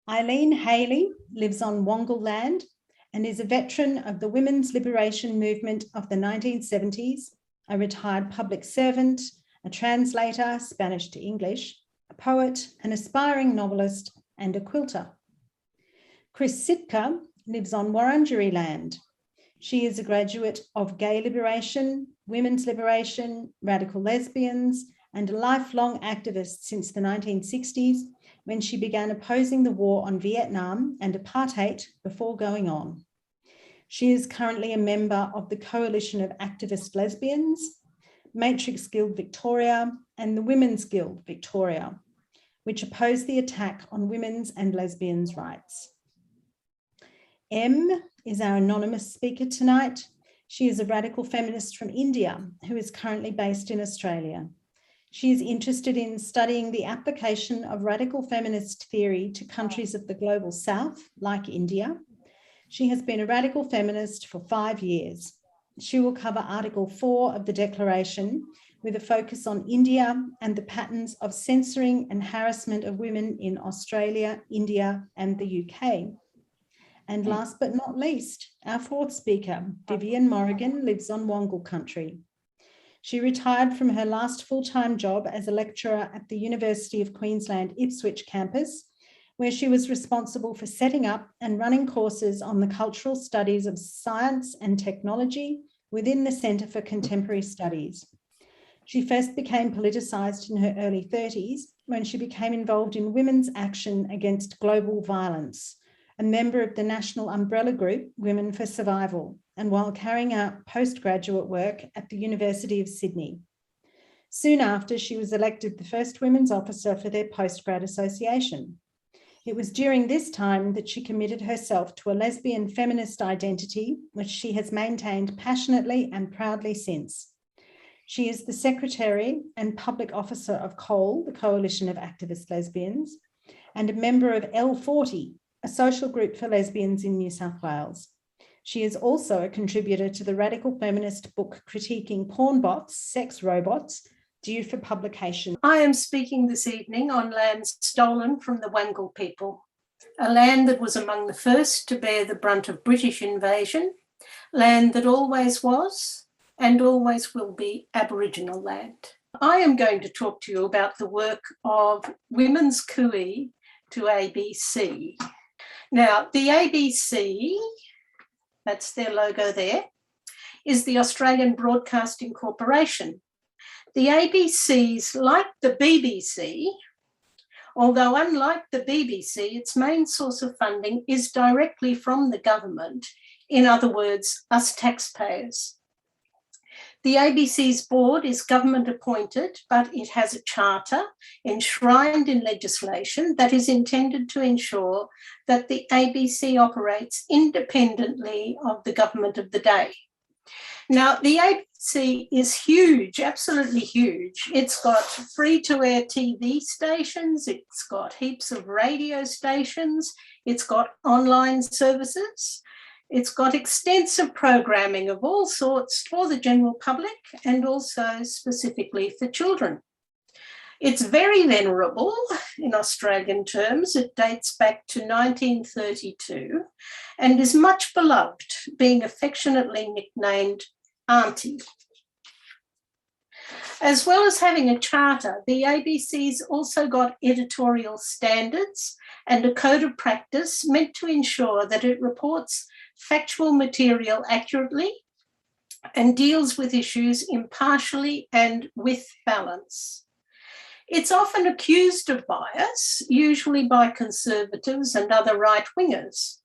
Eilean Haley lives on Wongal land and is a veteran of the women's liberation movement of the 1970s, a retired public servant, a translator, Spanish to English, a poet, an aspiring novelist, and a quilter. Chris Sitka lives on Wurundjeri land. She is a graduate of gay liberation, women's liberation, radical lesbians, and a lifelong activist since the 1960s, when she began opposing the war on Vietnam and apartheid before going on. She is currently a member of the Coalition of Activist Lesbians, Matrix Guild Victoria, and the Women's Guild Victoria, which oppose the attack on women's and lesbians' rights. M is our anonymous speaker tonight. She is a radical feminist from India who is currently based in Australia. She is interested in studying the application of radical feminist theory to countries of the global south, like India. She has been a radical feminist for 5 years. She will cover Article 4 of the Declaration with a focus on India and the patterns of censoring and harassment of women in Australia, India, and the UK. And last but not least, our fourth speaker, Viviane Morrigan, lives on Wongal country. She retired from her last full-time job as a lecturer at the University of Queensland Ipswich campus, where she was responsible for setting up and running courses on the cultural studies of science and technology within the Centre for Contemporary Studies. She first became politicised in her early 30s when she became involved in women's action against global violence, a member of the national umbrella group Women for Survival, and while carrying out postgraduate work at the University of Sydney. Soon after, she was elected the first women's officer for their postgrad association. It was during this time that she committed herself to a lesbian feminist identity, which she has maintained passionately and proudly since. She is the secretary and public officer of COAL, the Coalition of Activist Lesbians, and a member of L40, a social group for lesbians in New South Wales. She is also a contributor to the radical feminist book critiquing porn bots, sex robots, due for publication. I am speaking this evening on land stolen from the Wongal people, a land that was among the first to bear the brunt of British invasion, land that always was and always will be Aboriginal land. I am going to talk to you about the work of Women's Cooee to ABC. Now, the ABC, that's their logo there, is the Australian Broadcasting Corporation. The ABC's like the BBC, although unlike the BBC, its main source of funding is directly from the government, in other words, us taxpayers. The ABC's board is government appointed, but it has a charter enshrined in legislation that is intended to ensure that the ABC operates independently of the government of the day. Now, the ABC is huge, absolutely huge. It's got free-to-air TV stations, it's got heaps of radio stations, it's got online services, it's got extensive programming of all sorts for the general public and also specifically for children. It's very venerable in Australian terms. It dates back to 1932 and is much beloved, being affectionately nicknamed Auntie. As well as having a charter, the ABC's also got editorial standards and a code of practice meant to ensure that it reports factual material accurately and deals with issues impartially and with balance. It's often accused of bias, usually by conservatives and other right-wingers.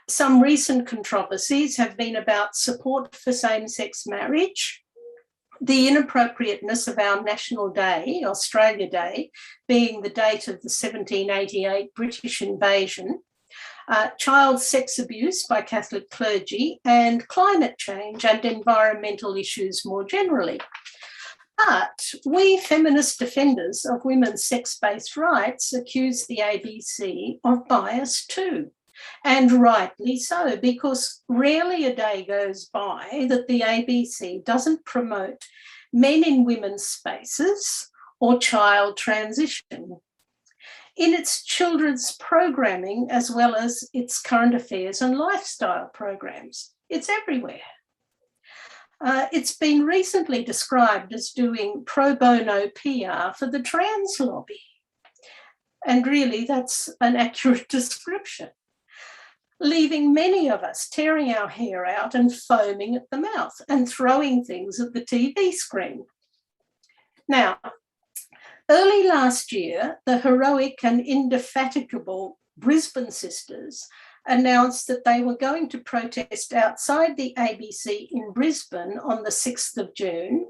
Some recent controversies have been about support for same-sex marriage, the inappropriateness of our national day, Australia Day, being the date of the 1788 British invasion, child sex abuse by Catholic clergy, and climate change and environmental issues more generally. But we feminist defenders of women's sex-based rights accuse the ABC of bias too. And rightly so, because rarely a day goes by that the ABC doesn't promote men in women's spaces or child transition. in its children's programming, as well as its current affairs and lifestyle programs. It's everywhere. It's been recently described as doing pro bono PR for the trans lobby. And really, that's an accurate description, leaving many of us tearing our hair out and foaming at the mouth and throwing things at the TV screen. Now, early last year, the heroic and indefatigable Brisbane sisters announced that they were going to protest outside the ABC in Brisbane on the 6th of June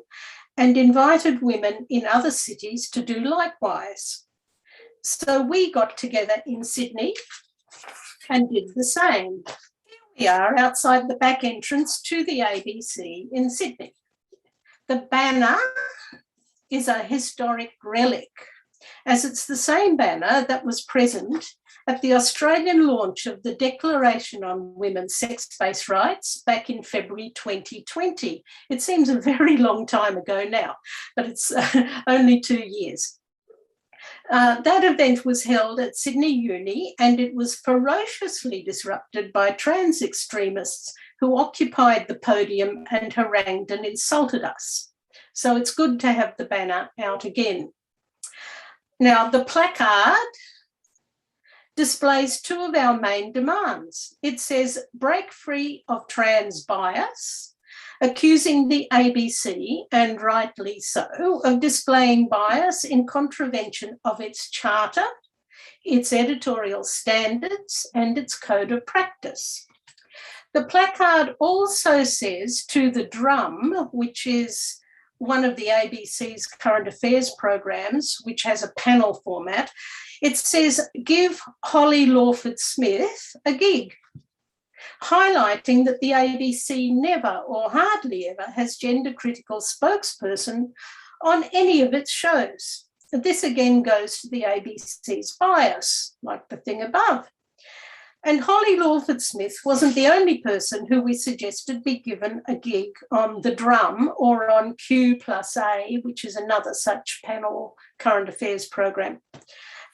and invited women in other cities to do likewise. So we got together in Sydney and did the same. Here we are outside the back entrance to the ABC in Sydney. The banner is a historic relic, as it's the same banner that was present at the Australian launch of the Declaration on Women's Sex-Based Rights back in February 2020. It seems a very long time ago now, but it's only 2 years. That event was held at Sydney Uni, and it was ferociously disrupted by trans extremists who occupied the podium and harangued and insulted us. So it's good to have the banner out again. Now, the placard displays two of our main demands. It says, break free of trans bias, accusing the ABC, and rightly so, of displaying bias in contravention of its charter, its editorial standards, and its code of practice. The placard also says to the Drum, which is one of the ABC's current affairs programs, which has a panel format, it says, give Holly Lawford-Smith a gig, highlighting that the ABC never or hardly ever has gender-critical spokesperson on any of its shows. This again goes to the ABC's bias, like the thing above. And Holly Lawford-Smith wasn't the only person who we suggested be given a gig on The Drum or on Q+A, which is another such panel current affairs program.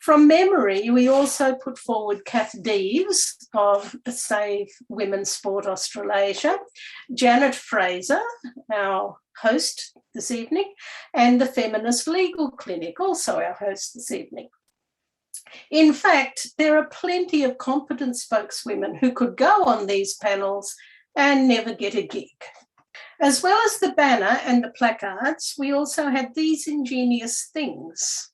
From memory, we also put forward Kath Deves of Save Women's Sport Australasia, Janet Fraser, our host this evening, and the Feminist Legal Clinic, also our host this evening. In fact, there are plenty of competent spokeswomen who could go on these panels and never get a gig. As well as the banner and the placards, we also had these ingenious things.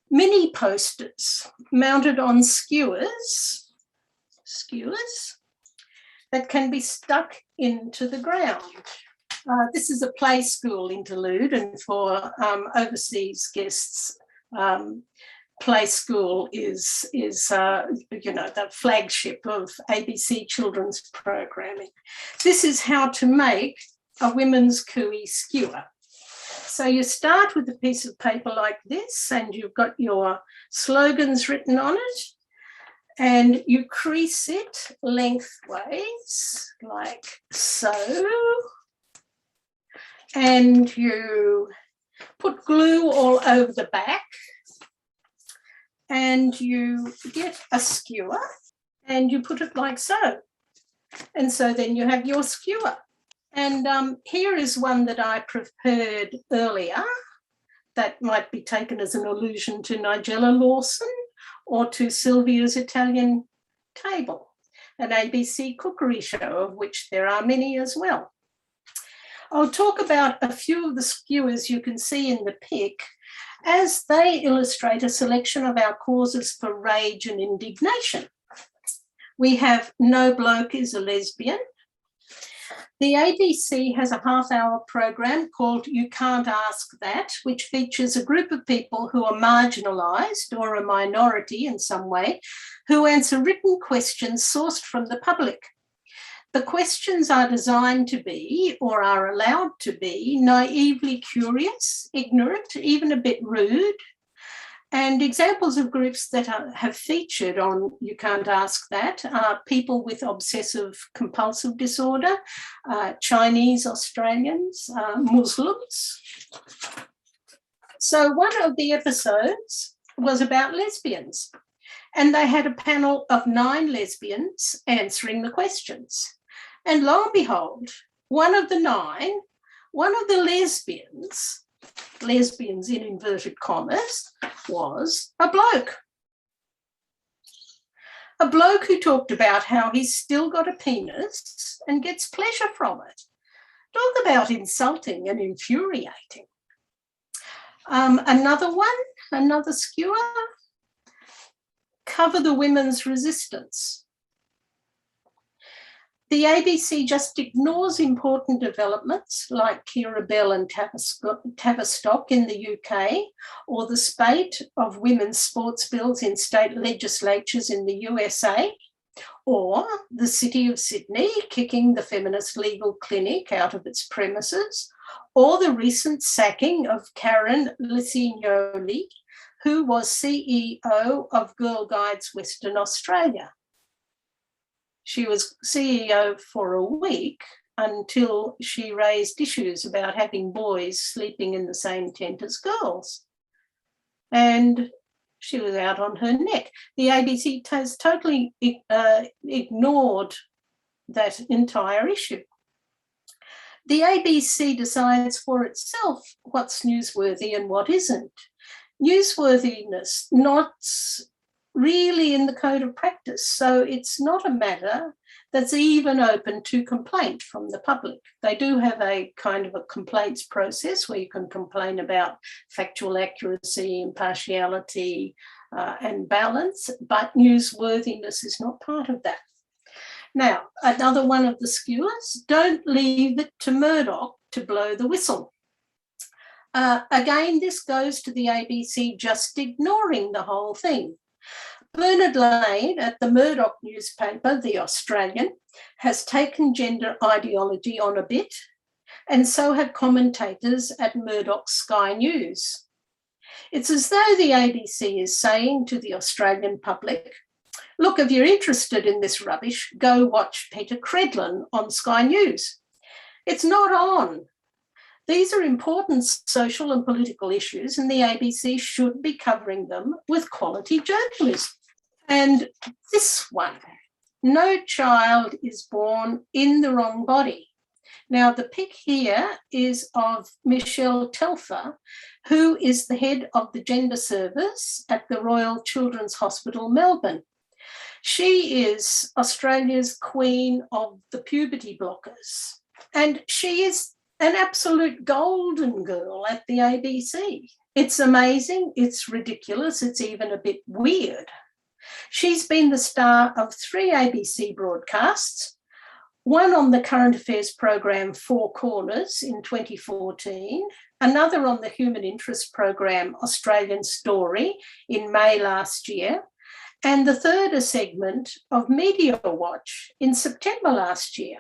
Mini posters mounted on skewers that can be stuck into the ground. This is a play school interlude, and for overseas guests, play school is the flagship of ABC children's programming. This is how to make a women's cooey skewer. So you start with a piece of paper like this, and you've got your slogans written on it, and you crease it lengthways like so, and you put glue all over the back, and you get a skewer and you put it like so. And so then you have your skewer. And here is one that I prepared earlier that might be taken as an allusion to Nigella Lawson or to Sylvia's Italian Table, an ABC cookery show of which there are many as well. I'll talk about a few of the skewers you can see in the pic, as they illustrate a selection of our causes for rage and indignation. We have No Bloke is a Lesbian. The ABC has a half-hour program called You Can't Ask That, which features a group of people who are marginalised or a minority in some way, who answer written questions sourced from the public. The questions are designed to be, or are allowed to be, naively curious, ignorant, even a bit rude. And examples of groups that have featured on You Can't Ask That are people with obsessive compulsive disorder, Chinese Australians, Muslims. So one of the episodes was about lesbians. And they had a panel of 9 lesbians answering the questions. And lo and behold, one of the lesbians in inverted commas, was a bloke. A bloke who talked about how he's still got a penis and gets pleasure from it. Talk about insulting and infuriating. Another skewer, cover the women's resistance. The ABC just ignores important developments like Keira Bell and Tavistock in the UK, or the spate of women's sports bills in state legislatures in the USA, or the City of Sydney kicking the feminist legal clinic out of its premises, or the recent sacking of Karen Licignoli, who was CEO of Girl Guides Western Australia. She was CEO for a week until she raised issues about having boys sleeping in the same tent as girls. And she was out on her neck. The ABC has totally ignored that entire issue. The ABC decides for itself what's newsworthy and what isn't. Newsworthiness not really in the code of practice, so it's not a matter that's even open to complaint from the public. They do have a kind of a complaints process where you can complain about factual accuracy, impartiality, and balance, but newsworthiness is not part of that. Now, another one of the skewers, don't leave it to Murdoch to blow the whistle. Again, this goes to the ABC just ignoring the whole thing. Bernard Lane at the Murdoch newspaper, The Australian, has taken gender ideology on a bit, and so have commentators at Murdoch's Sky News. It's as though the ABC is saying to the Australian public, look, if you're interested in this rubbish, go watch Peter Credlin on Sky News. It's not on. These are important social and political issues, and the ABC should be covering them with quality journalism. And this one, no child is born in the wrong body. Now, the pic here is of Michelle Telfer, who is the head of the gender service at the Royal Children's Hospital, Melbourne. She is Australia's queen of the puberty blockers, and she is an absolute golden girl at the ABC. It's amazing, it's ridiculous, it's even a bit weird. She's been the star of 3 ABC broadcasts, one on the current affairs program Four Corners in 2014, another on the human interest program Australian Story in May last year, and the third a segment of Media Watch in September last year.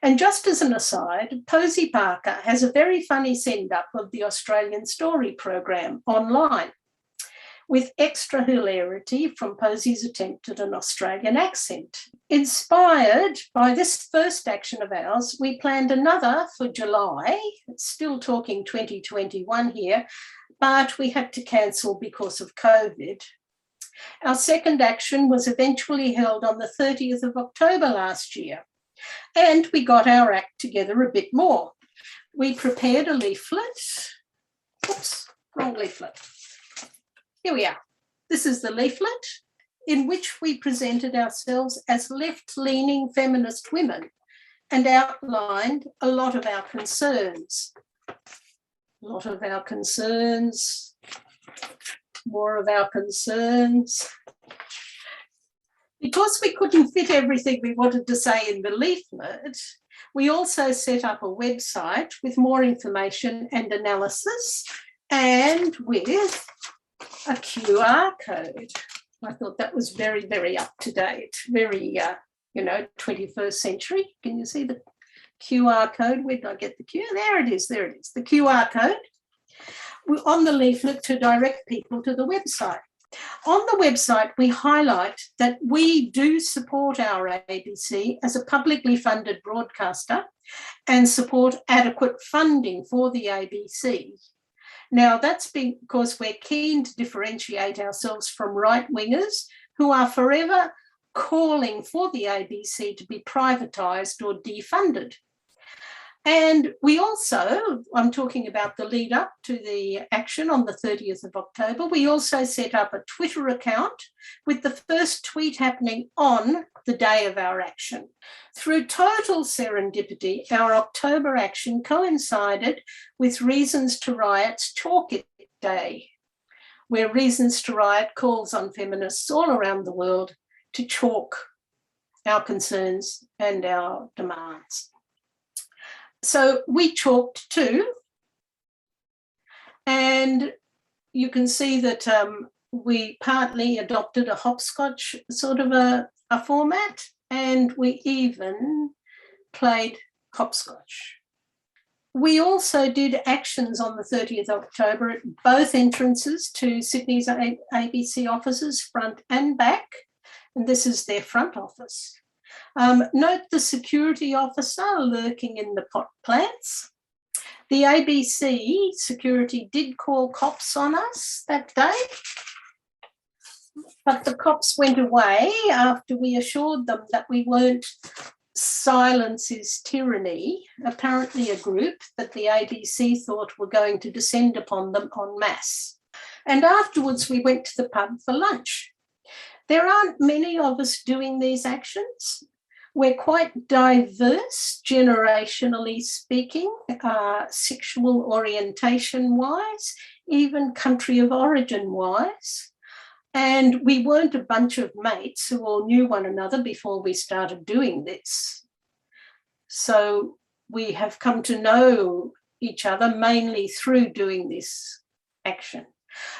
And just as an aside, Posy Parker has a very funny send-up of the Australian Story program online, with extra hilarity from Posy's attempt at an Australian accent. Inspired by this first action of ours, we planned another for July, still talking 2021 here, but we had to cancel because of COVID. Our second action was eventually held on the 30th of October last year, and we got our act together a bit more. We prepared a leaflet. Oops, wrong leaflet. Here we are. This is the leaflet in which we presented ourselves as left-leaning feminist women and outlined a lot of our concerns. More of our concerns. Because we couldn't fit everything we wanted to say in the leaflet, we also set up a website with more information and analysis, and with a QR code. I thought that was very, very up to date, very, 21st century. Can you see the QR code? Where did I get the QR? There it is, the QR code on the leaflet to direct people to the website. On the website, we highlight that we do support our ABC as a publicly funded broadcaster and support adequate funding for the ABC. Now, that's because we're keen to differentiate ourselves from right-wingers who are forever calling for the ABC to be privatised or defunded. And we also, I'm talking about the lead up to the action on the 30th of October, we also set up a Twitter account with the first tweet happening on the day of our action. Through total serendipity, our October action coincided with Reasons to Riot's Chalk It Day, where Reasons to Riot calls on feminists all around the world to chalk our concerns and our demands. So we chalked too, and you can see that we partly adopted a hopscotch sort of a format, and we even played hopscotch. We also did actions on the 30th of October at both entrances to Sydney's ABC offices, front and back, and this is their front office. Note the security officer lurking in the pot plants. The ABC security did call cops on us that day, but the cops went away after we assured them that we weren't silence is tyranny, apparently a group that the ABC thought were going to descend upon them en masse. And afterwards we went to the pub for lunch. There aren't many of us doing these actions. We're quite diverse, generationally speaking, sexual orientation-wise, even country of origin-wise. And we weren't a bunch of mates who all knew one another before we started doing this. So we have come to know each other mainly through doing this action.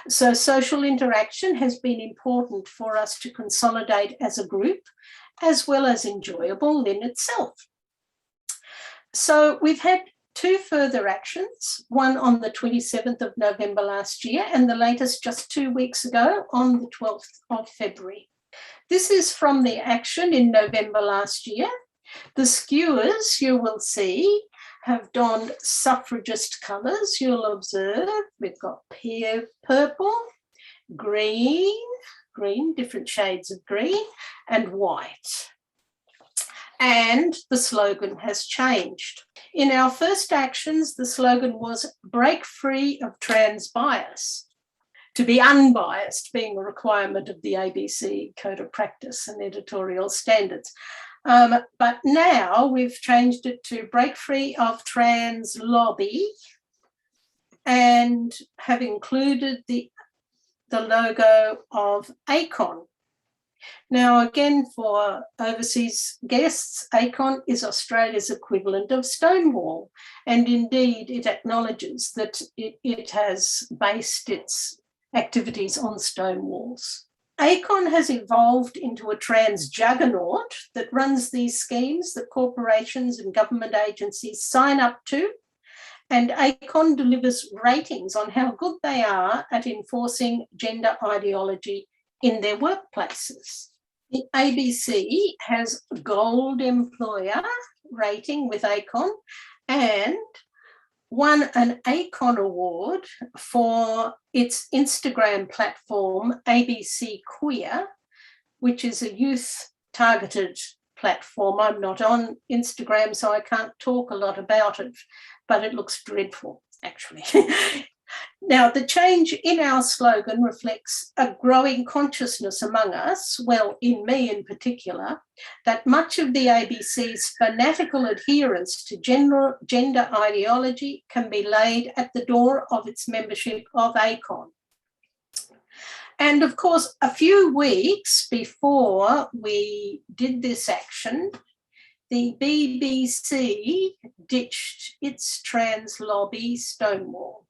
So social interaction has been important for us to consolidate as a group, as well as enjoyable in itself. So we've had two further actions, one on the 27th of November last year and the latest just 2 weeks ago on the 12th of February. This is from the action in November last year. The skewers, you will see, have donned suffragist colours. You'll observe we've got purple, green, different shades of green, and white. And the slogan has changed. In our first actions, the slogan was break free of trans bias, to be unbiased being a requirement of the ABC Code of Practice and editorial standards. But now we've changed it to break free of trans lobby and have included the logo of ACON. Now, again, for overseas guests, ACON is Australia's equivalent of Stonewall, and indeed it acknowledges that it has based its activities on Stonewalls. ACON has evolved into a trans juggernaut that runs these schemes that corporations and government agencies sign up to, and ACON delivers ratings on how good they are at enforcing gender ideology in their workplaces. The ABC has a gold employer rating with ACON and won an ACON award for its Instagram platform, ABC Queer, which is a youth-targeted platform. I'm not on Instagram, so I can't talk a lot about it, but it looks dreadful, actually. Now, the change in our slogan reflects a growing consciousness among us, well, in me in particular, that much of the ABC's fanatical adherence to gender ideology can be laid at the door of its membership of ACON. And of course, a few weeks before we did this action, the BBC ditched its trans lobby Stonewall.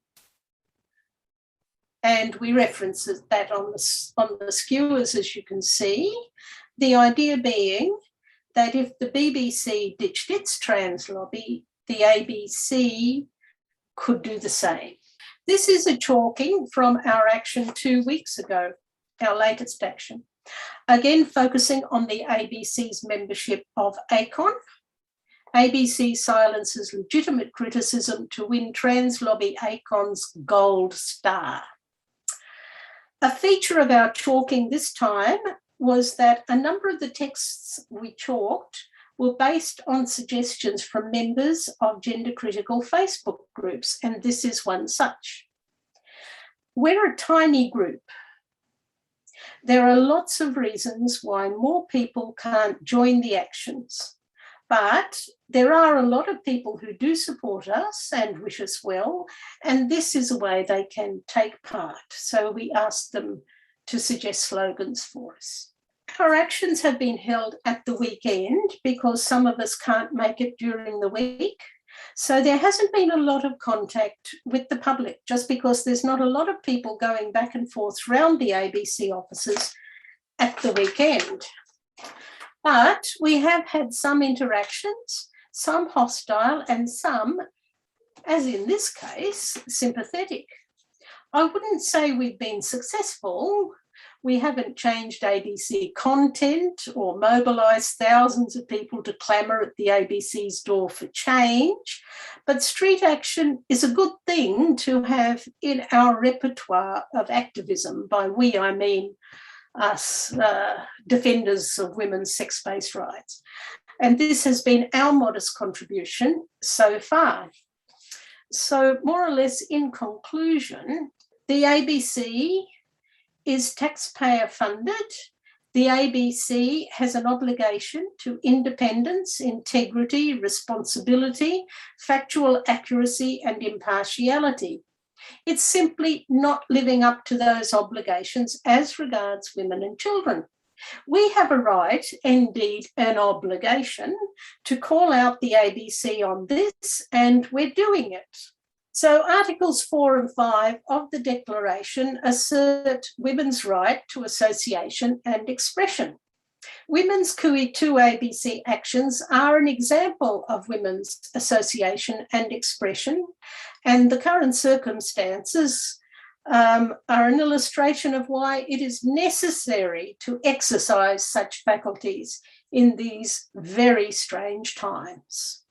And we reference that on the skewers, as you can see, the idea being that if the BBC ditched its trans lobby, the ABC could do the same. This is a chalking from our action 2 weeks ago, our latest action, again focusing on the ABC's membership of ACON ABC silences legitimate criticism to win trans lobby Acon's gold star. A feature of our chalking this time was that a number of the texts we chalked were based on suggestions from members of gender-critical Facebook groups, and this is one such. We're a tiny group. There are lots of reasons why more people can't join the actions, but there are a lot of people who do support us and wish us well, and this is a way they can take part. So we asked them to suggest slogans for us. Our actions have been held at the weekend because some of us can't make it during the week. So there hasn't been a lot of contact with the public, just because there's not a lot of people going back and forth around the ABC offices at the weekend. But we have had some interactions, some hostile and some, as in this case, sympathetic. I wouldn't say we've been successful. We haven't changed ABC content or mobilised thousands of people to clamour at the ABC's door for change, but street action is a good thing to have in our repertoire of activism. By we, I mean us, defenders of women's sex-based rights. And this has been our modest contribution so far. So more or less in conclusion, the ABC is taxpayer funded. The ABC has an obligation to independence, integrity, responsibility, factual accuracy, and impartiality. It's simply not living up to those obligations as regards women and children. We have a right, indeed an obligation, to call out the ABC on this, and we're doing it. So Articles 4 and 5 of the Declaration assert women's right to association and expression. Women's Kui 2 ABC actions are an example of women's association and expression, and the current circumstances are an illustration of why it is necessary to exercise such faculties in these very strange times.